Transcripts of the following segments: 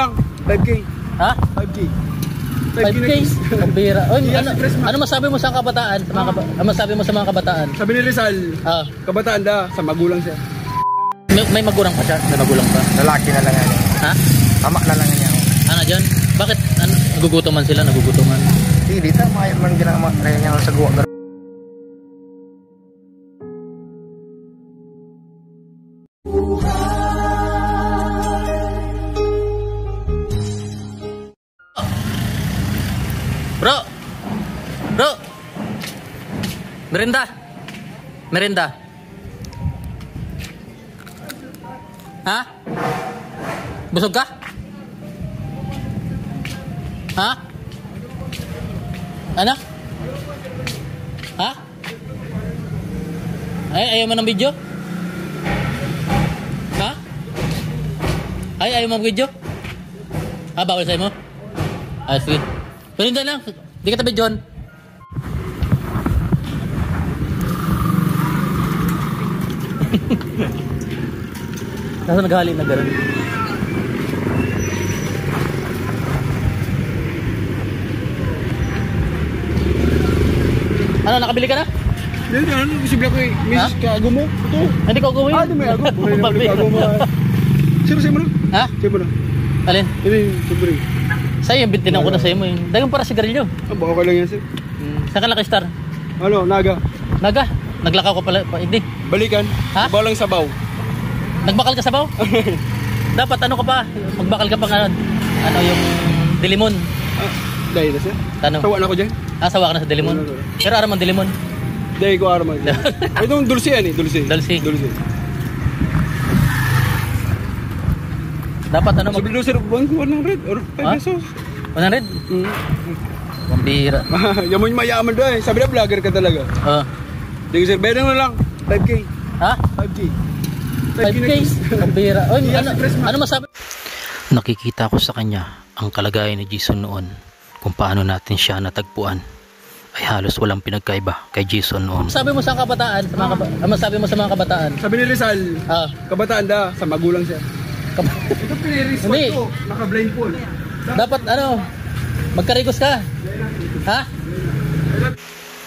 lang. 5K. Ha? 5K. 5K? Pambira. Oy, ano masabi mo sa kabataan? Ano masabi mo sa mga kabataan? Sabi ni Rizal, kabataan da, sa magulang siya. May magulang pa siya? May magulang pa? Lalaki na lang yan. Ha? Ama na lang yan. Ano dyan? Bakit? Nagugutuman sila? Nagugutuman? Hindi, dito man ginama kaya niya sa guwa. Bro! Merinda! Ha? Busog ka? Ha? Ano? Ha? Ayaw mo ng video? Ha? Ayaw mo ng video? Bawal sa'yo mo? Sige. Merinda lang. Di ka tabi, John. Nasa naghali na gano'n. Ano, nakabili ka na? Hindi, ano? Posible ako eh. Miss, kago mo? Ito. Hindi ko gawin. Di may ago. Buhay na ulit kago mo. Sino mo na? Ha? Sino mo na? Alin? Hindi, siyempre. Sa'yo, yung bintinan ko na sa'yo mo yun. Dagang para sigarilyo. Okay lang yan, sir. Saan ka laki star? Ano, Naga? Naga? Naglakaw ko pala. Hindi. Balikan. Ha? Sabaw lang sabaw. Nagbakal ka sabaw? Dapat ano ka pa? Magbakal ka pa nga. Ano yung dilimon? Dahil na, sir. Ano? Sawa na ko dyan. Sawa ka na sa dilimon. Pero araw man dilimon. Dahil ko araw man. Itong dulce yan eh. Dulce. Dapat ano? Sabi nyo, sir, 100 or 5 pesos. 100? Pambira. Yaman mayaman doon eh. Sabi na vlogger ka talaga. Sige, sir, bedang na lang. 5K. Ha? 5K. 5K? Pambira. Oy, ano masabi? Nakikita ko sa kanya ang kalagayan ni Jason noon, kung paano natin siya natagpuan. Ay halos walang pinagkaiba kay Jason noon. Sabi mo sa kabataan, masabi mo sa mga kabataan? Sabi ni Rizal, kabataan da, sa magulang siya. Ito piniriswat ko, naka-blindfold. Dapat ano, magkarigos ka. Ha?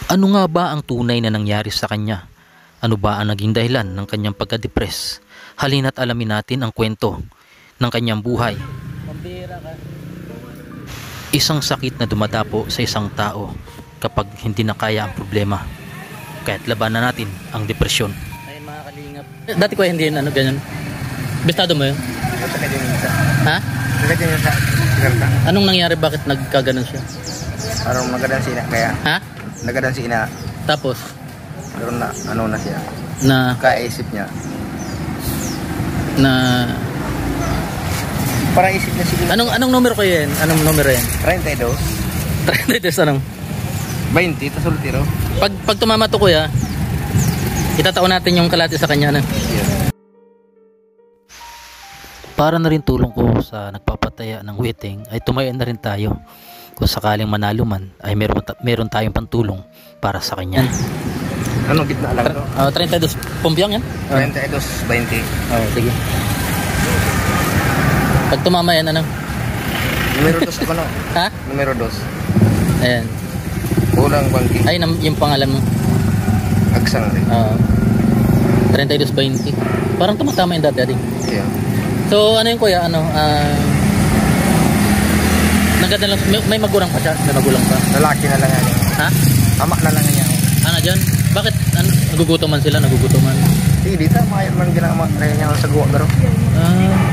Ano nga ba ang tunay na nangyari sa kanya? Ano ba ang naging dahilan ng kanyang pagka-depress? Halina't alamin natin ang kwento ng kanyang buhay. Isang sakit na dumadapo sa isang tao kapag hindi na kaya ang problema. Kaya't labanan natin ang depresyon. Ayun mga kalingap. Dati ko hindi yun ganyan. Bestado mo yun? Ha? Anong nangyari? Bakit nagkaganon siya? Parang nagadan siya kaya. Ha? Nagadan siya. Tapos? Pero na ano na siya. Na kaisip niya. Na para isip niya siguro. Anong numero ko yan? Anong numero yan? 32. 32 anong? 20 ta soltero. Pag tumama to kuya, itataon natin yung kalahati sa kanya na. Para na rin tulong ko sa nagpapataya ng wedding ay tumayo na rin tayo. Kung sakaling manalo man ay meron tayong pantulong para sa kanya. Anong gitna lang to? 32 pumbyang yan? 32, 20. Sige. Pag tumama yan, ano? Numero 2 ako, no? Ha? Numero 2. Ayan. Kulang bangki. Ay, yung pangalan mo. Agsang rin. 32-20. Parang tumatama yung dati. Yeah. So, ano yung kuya? Naganda lang, may magulang pa siya? May magulang pa? Lalaki na lang yan. Ha? Ama na lang yan. Ano dyan? Bakit? Nagugutuman sila? Nagugutuman? Hindi, dito man ginama kaya niya sa guwa.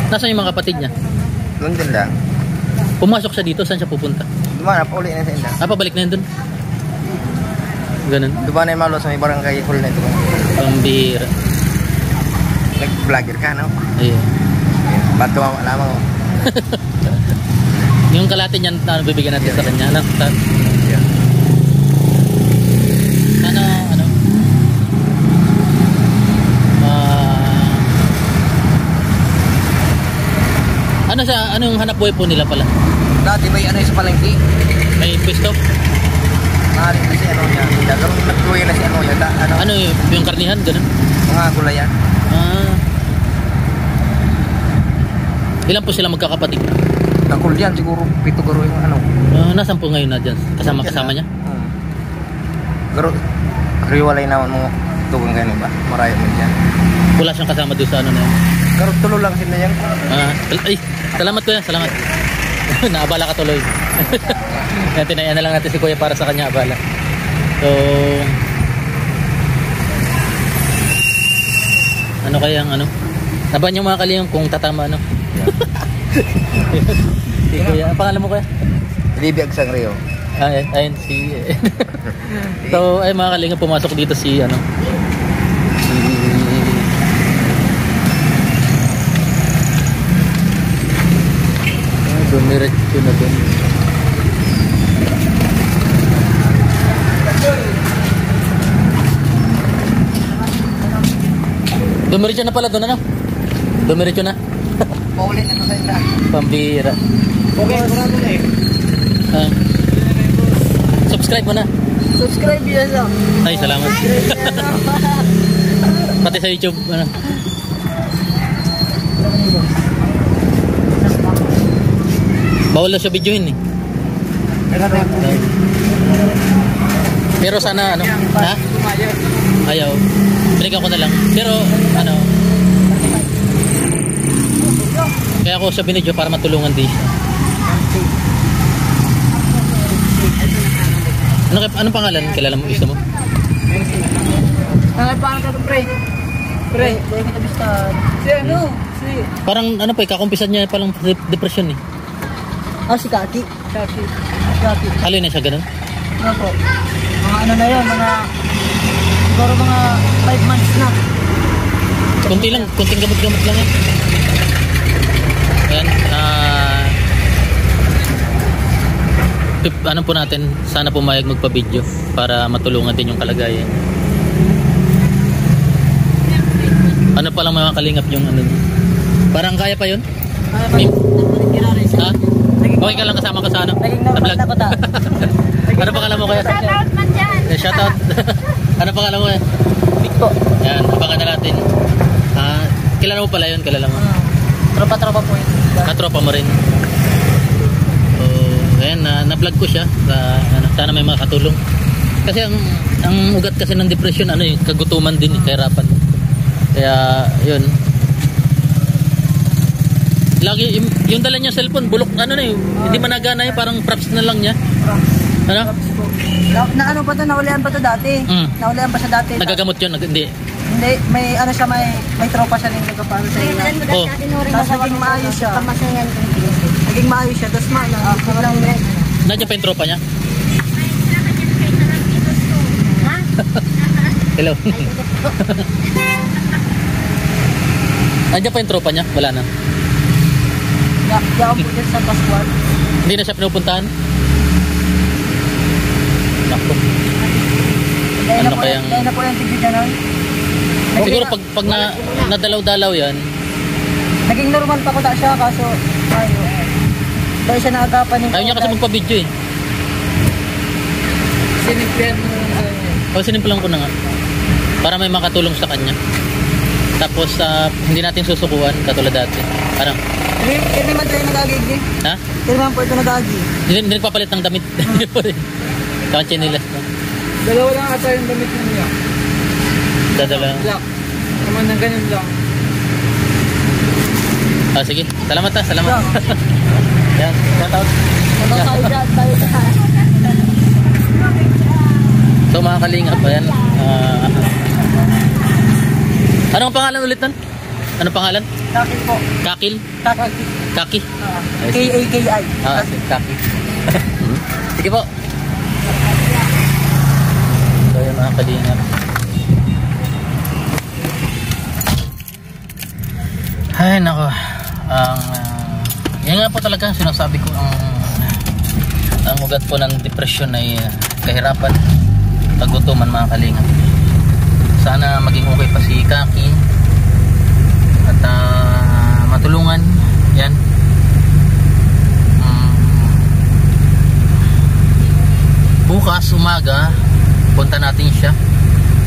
Nasaan yung mga kapatid niya? London lang. Pumasok siya dito, saan siya pupunta? Dumana, pauli na sa inda. Pabalik na yun dun? Ganun? Dumana yung malo sa may barangay hall na ito. Pambira. Nag-vlogger ka, no? Ayun. Ba't tumawa lamang mo? Yung kalahati niyan, bibigyan natin sa kanya. Yeah. Ano siya? Anong hanap buhay po nila pala? Dati may ano sa palengke. May pwesto? Maaaring na si ano niya. Dagang nagluya na si ano niya. Ano yung karnihan? Ganun? Mga gulayan. Ilan po sila magkakapatid? Takol yan siguro, 7 garo yung ano. Nasaan po ngayon na dyan? Kasama niya? Garo, riwalay naman mo tugang ganun ba? Maraya mo dyan. Wala siyang kasama doon sa ano na yan? Garo, tulo lang sila yan. Ay, salamat kuya, salamat. Naabala ka tuloy. Yan, tinayan na lang natin si kuya para sa kanya abala. So, ano kaya ang ano? Naban yung mga kalingap kung tatama ano? Si kuya, ang pangalan mo kuya? Libiyag sang Rio. Ayun si So ay mga kalingap, pumasok dito si ano, si dumiretso na dun. Dumiretso na pala dun ano? Dumiretso na. Paulit na sa inda. Pambira. Okay, kurado na eh. Subscribe mo na. Subscribe yan lang. Ay, salamat. Pati sa YouTube. Ano? Bawal na siya videoin eh. Pero sana ano? Ha? Ayaw. Binigyan ko na lang. Pero ano? Kaya ako siya binidyo para matulungan din siya. Anong pangalan? Kilala mo? Gusto mo? Paano ka ito, pre? Pre, hindi kita bistan. Si ano? Si... Parang ano pa, kakumpisan niya palang depression eh. Si Kaki. Kaki. Alin na siya ganun? Ano po? Mga ano na yan, siguro mga 5 months na. Kunting gamot-gamot lang eh. Ayan, ano po natin, sana pumayag magpa-video para matulungan din yung kalagayan. Ano pa lang mga kalingap yung ano, parang kaya pa yun? Ha? Okay ka lang kasama ka sa ano? Naging normal na ko ta. Ano pangalan mo kaya? Shoutout man dyan. Shoutout. Ano pangalan mo kaya? Big po. Yan, abangan na natin. Kilala mo pala yun? Kilala mo? Tropa-tropa po yun. Katropa mo rin. So, ayan, na-vlog ko siya. Sana may makatulong. Kasi ang ugat kasi ng depression, ano eh, kagutuman din, kahirapan. Kaya, yun. Lagi, yung dala niya cellphone, bulok, ano na yun, hindi managana yun, parang props na lang niya. Ano? Na ano pa to, naulian pa to dati. Naulian pa siya dati. Nagagamot yun? Hindi. Hindi, may ano siya, may tropa siya rin nagpapano sa iyo. Oh. Tapos naging maayos siya. Naging maayos siya, tapos biglang Nandiyan pa yung tropa niya? Hello. Nandiyan pa yung tropa niya? Wala na. Diyan po dyan sa Pascual. Hindi na siya pinupuntahan? Naku. Ano kayang... Dahil na po yung tigil nun. Siguro pag nadalaw-dalaw yan. Naging normal pa ko ta siya, kaso dahil siya naagapan yung... Ayaw niya kasi magpa-video eh. Sinimplihan mo sa kanya. Sinimplihan ko na nga. Para may makatulong sa kanya. Tapos hindi natin susukuan katulad dati. Parang... Hindi man tayo nagagig eh. Ha? Hindi man po ito nagagig. Hindi nagpapalit ng damit. Saka chinilas na. Dalawa lang ata yung damit niya. Dadala. Black. Naman ng ganun lang. Sige. Salamat ha. Salamat. Yan. Shoutout. So mga kalingap, ayan. Anong pangalan ulit nun? Anong pangalan? Kakil po. Kakil? Kakil. Kaki? K-A-K-I. Kaki. Sige po. So ayan mga kalingap. Ay nako. Yan nga po talaga sinasabi ko, ang ugat po ng depression ay kahirapan, kagutuman mga kalingap. Sana maging okay pa si Kaki at matulungan yan. Bukas umaga punta natin siya,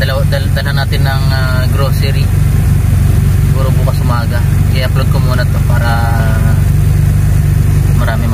dala natin ng grocery. Siguro bukas umaga i-upload ko muna to para marami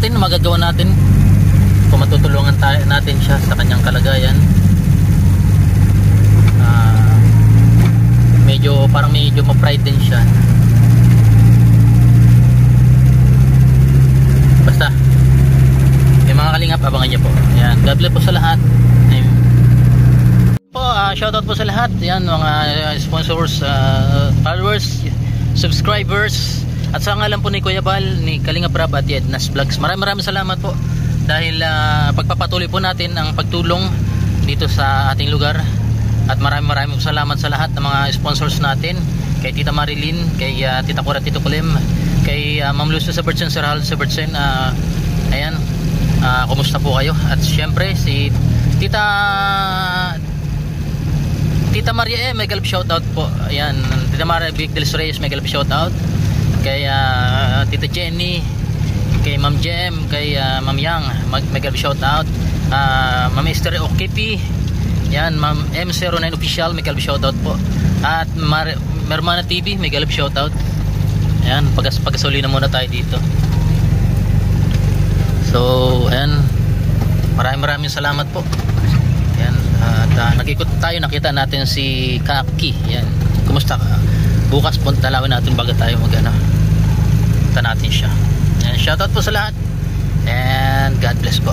natin, magagawa natin kung matutulungan natin siya sa kanyang kalagayan. Parang medyo ma-pride din siya. Basta yung mga kalingap, abangan niyo po. Ayan, God bless po sa lahat. Shoutout po sa lahat. Yan, mga sponsors, followers, subscribers, at sa ngalan po ni Kuya Bal, ni Kalingap Rab at Ednas Vlogs. Maraming salamat po dahil pagpapatuloy po natin ang pagtulong dito sa ating lugar. At maraming salamat sa lahat ng mga sponsors natin, kay Tita Marilyn, kay Tita Cora, Tito Kulim, kay Ma'am Luz sa Bertsen, Sir Hal sa Bertsen. Ayan, kumusta po kayo? At syempre si Tita Maria may galap shoutout po. Ayan, Tita Maria Big Del Reyes may galap shoutout. Kay Tita Jenny, kay Ma'am Jem, kay Ma'am Yang may galap shoutout. Ma'am Esther Okipi, yan, Ma'am M09 Official may galap shoutout po. At Mermana TV may galap shoutout. Ayan, pagasuli na muna tayo dito. So, ayan, maraming salamat po. Ayan, at nag-ikot tayo, nakita natin si Kaki. Ayan, kumusta ka? Bukas punta lawin natin bago tayo punta natin siya. Ayan, shoutout po sa lahat and God bless po.